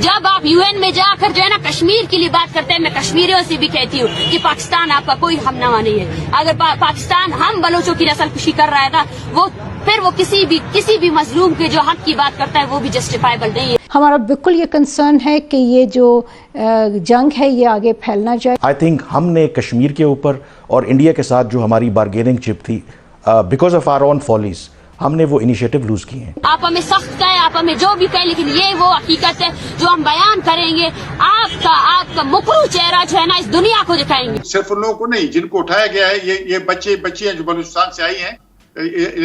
जब आप यूएन में जाकर जो है ना कश्मीर के लिए बात करते हैं, मैं कश्मीरियों से भी कहती हूँ कि पाकिस्तान आपका कोई हमनवा नहीं है। अगर पाकिस्तान हम बलोचों की नस्ल खुशी कर रहा है ना, वो फिर वो किसी भी मजलूम के जो हक की बात करता है वो भी जस्टिफाइबल नहीं है। हमारा बिल्कुल ये कंसर्न है कि ये जो जंग है ये आगे फैलना जाए। आई थिंक हमने कश्मीर के ऊपर और इंडिया के साथ जो हमारी बार्गेनिंग चिप थी, because of our own follies, हमने वो इनिशिएटिव लूज किए हैं। आप हमें सख्त कहें, आप हमें जो भी कहें, लेकिन ये वो हकीकत है जो हम बयान करेंगे। आपका मुकरू चेहरा जो है ना इस दुनिया को दिखाएंगे। सिर्फ उन लोगों को नहीं जिनको उठाया गया है, ये बच्चे बच्चियां जो बलूचिस्तान से आई हैं,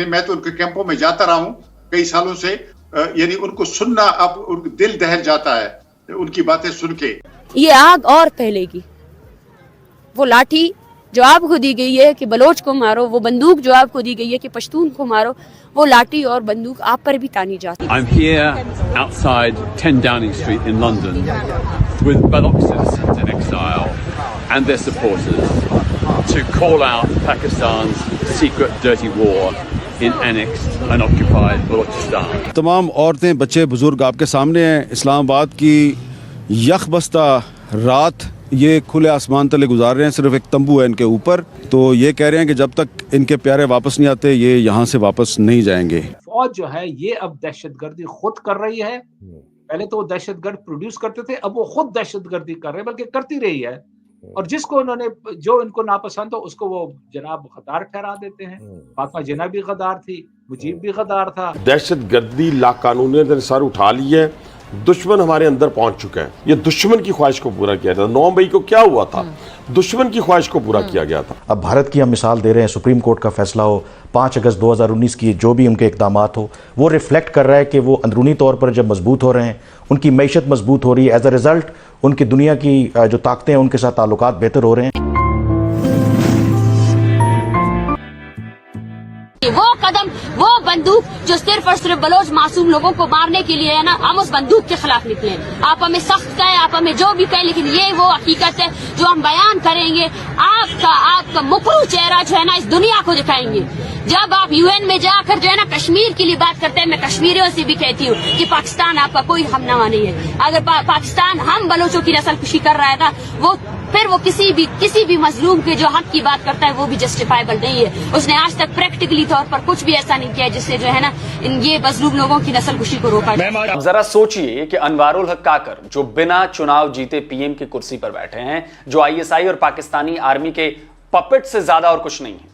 मैं तो उनके कैंपों में जाता रहा हूँ कई सालों से, यानी उनको सुनना अब दिल दहल जाता है उनकी बातें सुन के। ये आग और फैलेगी। वो लाठी जो आपको दी गई है कि बलोच को मारो, वो बंदूक जो आपको दी गई है कि पश्तून को मारो, वो लाठी और बंदूक आप पर भी तानी जाती है। I'm here outside 10 Downing Street in London with Baloch citizens in exile and their supporters to call out Pakistan's secret dirty war in annexed and occupied Balochistan. तमाम औरतें, बच्चे, बुजुर्ग आपके सामने हैं। इस्लामाबाद की यखबस्ता रात ये खुले आसमान तले गुजार रहे हैं, सिर्फ एक तंबू है इनके ऊपर। तो ये कह रहे हैं कि जब तक इनके प्यारे वापस नहीं आते ये यहाँ से वापस नहीं जाएंगे। फौज जो है ये अब दहशतगर्दी खुद कर रही है। पहले तो वो दहशतगर्द प्रोड्यूस करते थे, अब वो खुद दहशतगर्दी कर रहे हैं, बल्कि करती रही है। और जिसको उन्होंने जो इनको नापसंद हो उसको वो जनाब गद्दार ठहरा देते हैं। फातिमा जिन्ना भी गद्दार थी, मुजीब भी गद्दार था। दहशतगर्दी लाकानूनियत ने सर उठा ली है। दुश्मन हमारे अंदर पहुंच चुका है। ये दुश्मन की ख्वाहिश को पूरा किया था। 9 मई को क्या हुआ था? दुश्मन की ख्वाहिश को पूरा किया गया था। अब भारत की हम मिसाल दे रहे हैं, सुप्रीम कोर्ट का फैसला हो, 5 अगस्त 2019 की जो भी उनके इकदाम हो, वो रिफ्लेक्ट कर रहा है कि वो अंदरूनी तौर पर जब मजबूत हो रहे हैं, उनकी मैशत मजबूत हो रही है, एज अ रिजल्ट उनकी दुनिया की जो ताकतें हैं उनके साथ ताल्लुकात बेहतर हो रहे हैं। वो कदम, वो बंदूक जो सिर्फ और सिर्फ बलोच मासूम लोगों को मारने के लिए है ना, हम उस बंदूक के खिलाफ निकले। आप हमें सख्त कहें, आप हमें जो भी कहें, लेकिन ये वो हकीकत है जो हम बयान करेंगे। आपका मुकरू चेहरा जो है ना इस दुनिया को दिखाएंगे। जब आप यूएन में जाकर जो है ना कश्मीर के लिए बात करते हैं, मैं कश्मीरियों से भी कहती हूँ कि पाकिस्तान आपका कोई हमनवा नहीं है। अगर पाकिस्तान हम बलोचों की नस्ल खुशी कर रहा है ना, वो फिर वो किसी भी मजलूम के जो हक की बात करता है वो भी जस्टिफाइबल नहीं है। उसने आज तक प्रैक्टिकली तौर पर कुछ भी ऐसा नहीं किया जिससे जो है ना ये मजलूम लोगों की नस्ल खुशी को रोका जाए। अब जरा सोचिए कि अनवारुल हक काकर जो बिना चुनाव जीते पीएम की कुर्सी पर बैठे हैं, जो आईएसआई और पाकिस्तानी आर्मी के पपेट से ज्यादा और कुछ नहीं है,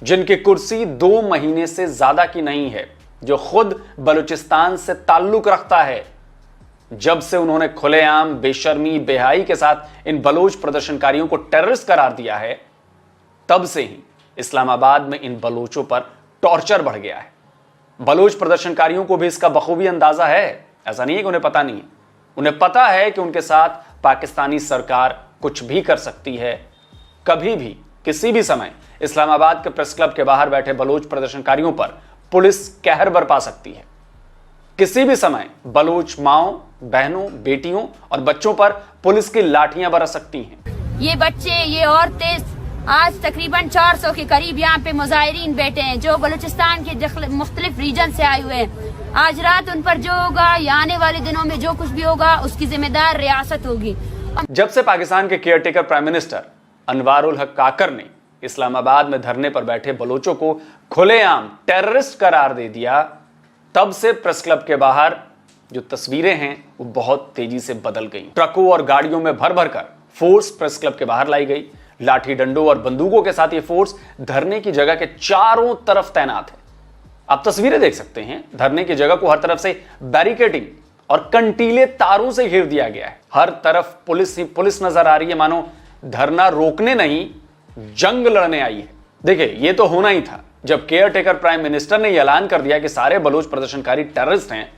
जिनकी कुर्सी 2 महीने से ज्यादा की नहीं है, जो खुद बलूचिस्तान से ताल्लुक रखता है, जब से उन्होंने खुलेआम बेशर्मी बेहाई के साथ इन बलोच प्रदर्शनकारियों को टेररिस्ट करार दिया है, तब से ही इस्लामाबाद में इन बलोचों पर टॉर्चर बढ़ गया है। बलोच प्रदर्शनकारियों को भी इसका बखूबी अंदाजा है। ऐसा नहीं है कि उन्हें पता नहीं है, उन्हें पता है कि उनके साथ पाकिस्तानी सरकार कुछ भी कर सकती है। कभी भी किसी भी समय इस्लामाबाद के प्रेस क्लब के बाहर बैठे बलोच प्रदर्शनकारियों पर पुलिस कहर बरपा सकती है। किसी भी समय बलोच माओं, बहनों, बेटियों और बच्चों पर पुलिस की लाठियां बरस सकती हैं। ये बच्चे, ये औरतें, आज तकरीबन 400 के करीब यहाँ पे मुजाहिरीन बैठे हैं जो बलूचिस्तान के मुख्तलिफ रीजन से आए हुए हैं। आज रात उन पर जो होगा या आने वाले दिनों में जो कुछ भी होगा उसकी जिम्मेदार रियासत होगी। जब से पाकिस्तान के केयरटेकर प्राइम मिनिस्टर अनवारुल हक काकर ने इस्लामाबाद में धरने पर बैठे बलोचों को खुलेआम टेररिस्ट करार दे दिया, तब से प्रेस क्लब के बाहर जो तस्वीरें हैं वो बहुत तेजी से बदल गई। ट्रकों और गाड़ियों में भर भर कर फोर्स प्रेस क्लब के बाहर लाई गई। लाठी डंडों और बंदूकों के साथ ये फोर्स धरने की जगह के चारों तरफ तैनात है। आप तस्वीरें देख सकते हैं, धरने की जगह को हर तरफ से बैरिकेडिंग और कंटीले तारों से घेर दिया गया है। हर तरफ पुलिस ही पुलिस नजर आ रही है, मानो धरना रोकने नहीं जंग लड़ने आई है। देखिए, ये तो होना ही था। जब केयरटेकर प्राइम मिनिस्टर ने ऐलान कर दिया कि सारे बलोच प्रदर्शनकारी टेररिस्ट हैं,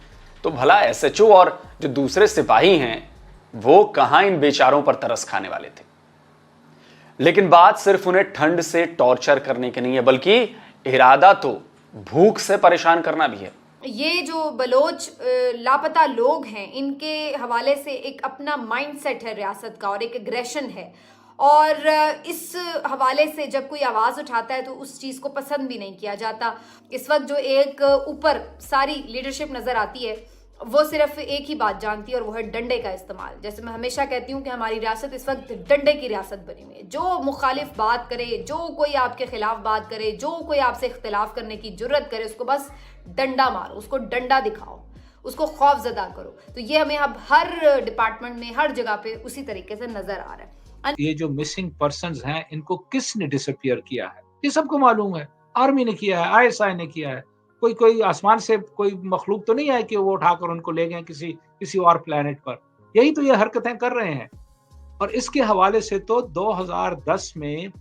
तो भला एसएचओ और जो दूसरे सिपाही हैं वो कहां इन बेचारों पर तरस खाने वाले थे। लेकिन बात सिर्फ उन्हें ठंड से टॉर्चर करने की नहीं है, बल्कि इरादा तो भूख से परेशान करना भी है। ये जो बलोच लापता लोग हैं, इनके हवाले से एक अपना माइंडसेट है रियासत का और एक एग्रेशन है, और इस हवाले से जब कोई आवाज़ उठाता है तो उस चीज़ को पसंद भी नहीं किया जाता। इस वक्त जो एक ऊपर सारी लीडरशिप नज़र आती है वो सिर्फ एक ही बात जानती है और वो है डंडे का इस्तेमाल। जैसे मैं हमेशा कहती हूँ कि हमारी रियासत इस वक्त डंडे की रियासत बनी हुई है। जो मुखालिफ बात करे, जो कोई आपके खिलाफ बात करे, जो कोई आपसे इख्तिलाफ करने की जुर्रत करे, उसको बस डंडा मारो, उसको डंडा दिखाओ, उसको खौफजदा करो। तो ये हमें अब हर डिपार्टमेंट में, हर जगह पे उसी तरीके से नजर आ रहा है। ये जो मिसिंग पर्सन्स हैं, इनको किसने डिसअपियर किया है ये सबको मालूम है। आर्मी ने किया है, ISI ने किया है। कोई आसमान से कोई मखलूक तो नहीं है कि वो उठाकर उनको ले गए किसी और प्लेनेट पर। यही तो ये हरकतें कर रहे हैं। और इसके हवाले से तो 2010 में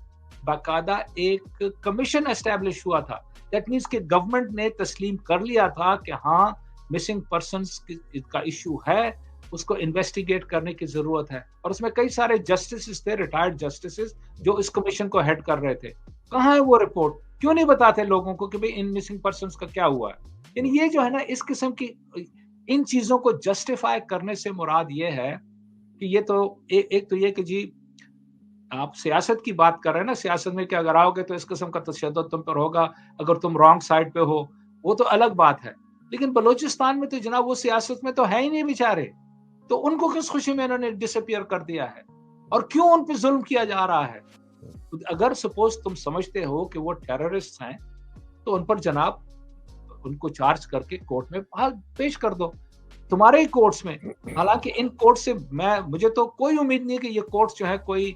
बाकायदा एक कमीशन एस्टैब्लिश हुआ था। दैट मीन्स कि गवर्नमेंट ने तस्लीम कर लिया था कि हाँ, मिसिंग पर्सन्स का इशू है, उसको इन्वेस्टिगेट करने की जरूरत है। और उसमें कई सारे जस्टिस थे, रिटायर्ड जस्टिस, जो इस कमीशन को हेड कर रहे थे। कहाँ है वो रिपोर्ट? क्यों नहीं बताते लोगों को कि भाई इन मिसिंग पर्सन्स का क्या हुआ है? यानी ये जो है ना, इस किस्म की इन चीजों को जस्टिफाई करने से मुराद ये है कि ये तो एक तो ये कि जी आप सियासत की बात कर रहे हैं ना, सियासत में कि अगर आओगे तो इस किस्म का तशद्दुद तुम पर होगा, अगर तुम रॉन्ग साइड पे हो, वो तो अलग बात है। लेकिन बलूचिस्तान में तो जनाब वो सियासत में तो है ही नहीं बेचारे, तो उनको किस खुशी में इन्होंने डिसअपियर कर दिया है और क्यों उन पर जुल्म किया जा रहा है? अगर सपोज तुम समझते हो कि वो टेररिस्ट हैं तो उन पर जनाब उनको चार्ज करके कोर्ट में पेश कर दो, तुम्हारे ही कोर्ट्स में। हालांकि इन कोर्ट से मुझे तो कोई उम्मीद नहीं कि ये कोर्ट्स जो है कोई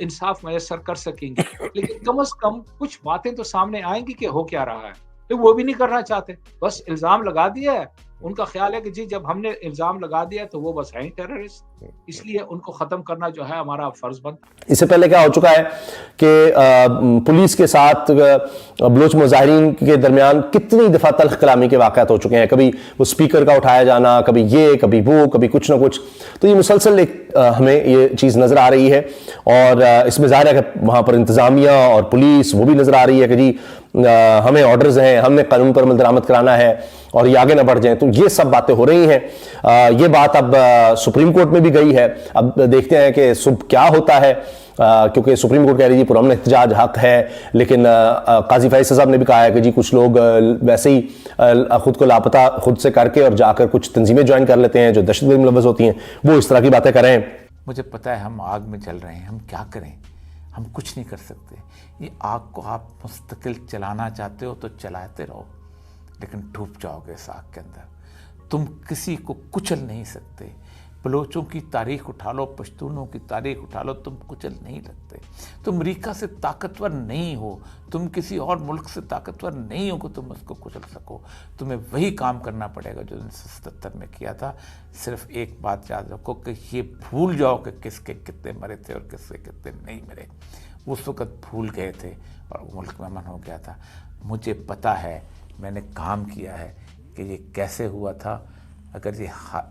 इंसाफ मैसर कर सकेंगे, लेकिन कम से कम कुछ बातें तो सामने आएंगी कि हो क्या रहा है। तो वो भी नहीं करना चाहते, बस इल्जाम लगा दिया है। उनका ख्याल है कि जी जब हमने इल्जाम लगा दिया तो वो बस हैं टेररिस्ट, इसलिए उनको खत्म करना जो है हमारा फर्ज बनता है। इससे पहले क्या हो चुका है कि पुलिस के साथ बलोच मुजाहिरीन के दरमियान कितनी दफा तल्ख कलामी के वाक़यात हो चुके हैं। कभी वो स्पीकर का उठाया जाना, कभी ये, कभी वो, कभी कुछ ना कुछ। तो ये मुसलसल एक हमें ये चीज़ नज़र आ रही है और इसमें ज़ाहिर है कि वहाँ पर इंतज़ामिया और पुलिस वो भी नज़र आ रही है कि जी हमें ऑर्डर्स हैं, हमने कानून पर अमल दरामद कराना है और ये आगे ना बढ़ जाए। तो ये सब बातें हो रही हैं। ये बात अब सुप्रीम कोर्ट में भी गई है। अब देखते हैं कि सुबह क्या होता है, क्योंकि सुप्रीम कोर्ट कह रही है पुरअमन एहतजाज हक है, लेकिन काजी फैसल साहब ने भी कहा है कि जी कुछ लोग वैसे ही खुद को लापता खुद से करके और जाकर कुछ तंजीमें ज्वाइन कर लेते हैं जो दहशतगर्दी मुलव्वस होती हैं, वो इस तरह की बातें करें। मुझे पता है हम आग में जल रहे हैं, हम क्या करें, हम कुछ नहीं कर सकते। ये आग को आप मुस्तकिल चलाना चाहते हो तो चलाते रहो, लेकिन डूब जाओगे इस आग के अंदर। तुम किसी को कुचल नहीं सकते। बलोचों की तारीख उठा लो, पश्तूनों की तारीख उठा लो, तुम कुचल नहीं लगते। तुम अमेरिका से ताकतवर नहीं हो, तुम किसी और मुल्क से ताकतवर नहीं हो कि तुम उसको कुचल सको। तुम्हें वही काम करना पड़ेगा जो 1977 में किया था। सिर्फ एक बात याद रखो कि ये भूल जाओ कि किसके कितने मरे थे और किसके कितने नहीं मरे। उस वक़्त भूल गए थे और मुल्क में अमन हो गया था। मुझे पता है, मैंने काम किया है कि ये कैसे हुआ था। अगर ये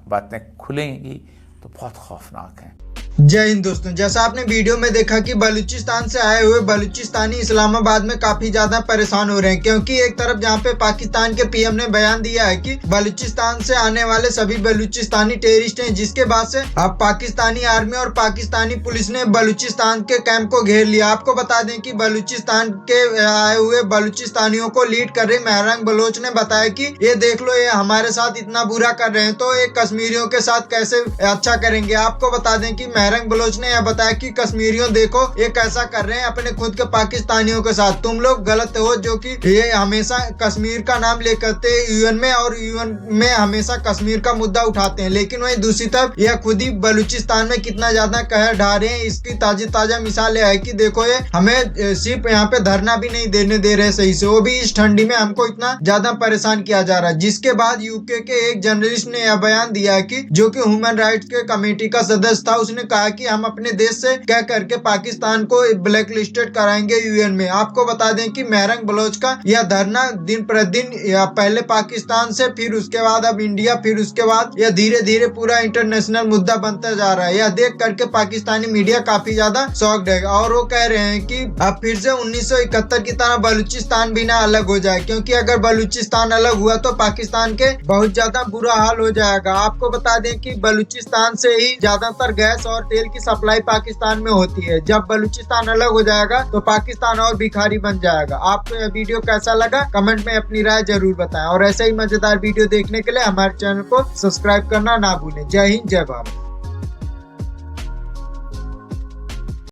बातें खुलेंगी तो बहुत खौफनाक हैं। जय हिंद दोस्तों, जैसा आपने वीडियो में देखा कि बलूचिस्तान से आए हुए बलूचिस्तानी इस्लामाबाद में काफी ज्यादा परेशान हो रहे हैं, क्योंकि एक तरफ जहां पे पाकिस्तान के पीएम ने बयान दिया है कि बलूचिस्तान से आने वाले सभी बलूचिस्तानी टेररिस्ट हैं, जिसके बाद से अब पाकिस्तानी आर्मी और पाकिस्तानी पुलिस ने बलूचिस्तान के कैंप को घेर लिया। आपको बता दें कि बलूचिस्तान के आए हुए बलूचिस्तानियों को लीड कर रहे महरंग बलोच ने बताया कि ये देख लो, ये हमारे साथ इतना बुरा कर रहे हैं तो एक कश्मीरियों के साथ कैसे अच्छा करेंगे। आपको बता दें कि महरंग बलोच ने यह बताया कि कश्मीरियों देखो ये कैसा कर रहे हैं अपने खुद के पाकिस्तानियों के साथ, तुम लोग गलत हो जो कि ये हमेशा कश्मीर का नाम लेकर यूएन में और यूएन में हमेशा कश्मीर का मुद्दा उठाते हैं, लेकिन वहीं दूसरी तरफ यह खुद ही बलूचिस्तान में कितना ज्यादा कहर ढा रहे हैं। इसकी ताजा मिसाल है कि देखो ये हमें सिर्फ यहाँ पे धरना भी नहीं देने दे रहे सही से, वो भी इस ठंडी में हमको इतना ज्यादा परेशान किया जा रहा है। जिसके बाद यूके के एक जर्नलिस्ट ने यह बयान दिया कि जो कि ह्यूमन राइट्स के कमेटी का सदस्य था, उसने कहा कि हम अपने देश से कह करके पाकिस्तान को ब्लैक लिस्टेड कराएंगे यूएन में। आपको बता दें कि महरंग बलोच का यह धरना दिन प्रतिदिन पहले पाकिस्तान से, फिर उसके बाद अब इंडिया, फिर उसके बाद यह धीरे धीरे पूरा इंटरनेशनल मुद्दा बनता जा रहा है। यह देख करके पाकिस्तानी मीडिया काफी ज्यादा शॉक्ड है और वो कह रहे हैं कि अब फिर से 1971 की तरह बलूचिस्तान भी ना अलग हो जाए, क्योंकि अगर बलूचिस्तान अलग हुआ तो पाकिस्तान के बहुत ज्यादा बुरा हाल हो जाएगा। आपको बता दें कि बलूचिस्तान से ही ज्यादातर गैस और तेल की सप्लाई पाकिस्तान में होती है। जब बलूचिस्तान अलग हो जाएगा तो पाकिस्तान और भिखारी बन जाएगा। आपको यह वीडियो कैसा लगा कमेंट में अपनी राय जरूर बताएं और ऐसे ही मजेदार वीडियो देखने के लिए हमारे चैनल को सब्सक्राइब करना ना भूलें। जय हिंद, जय भारत।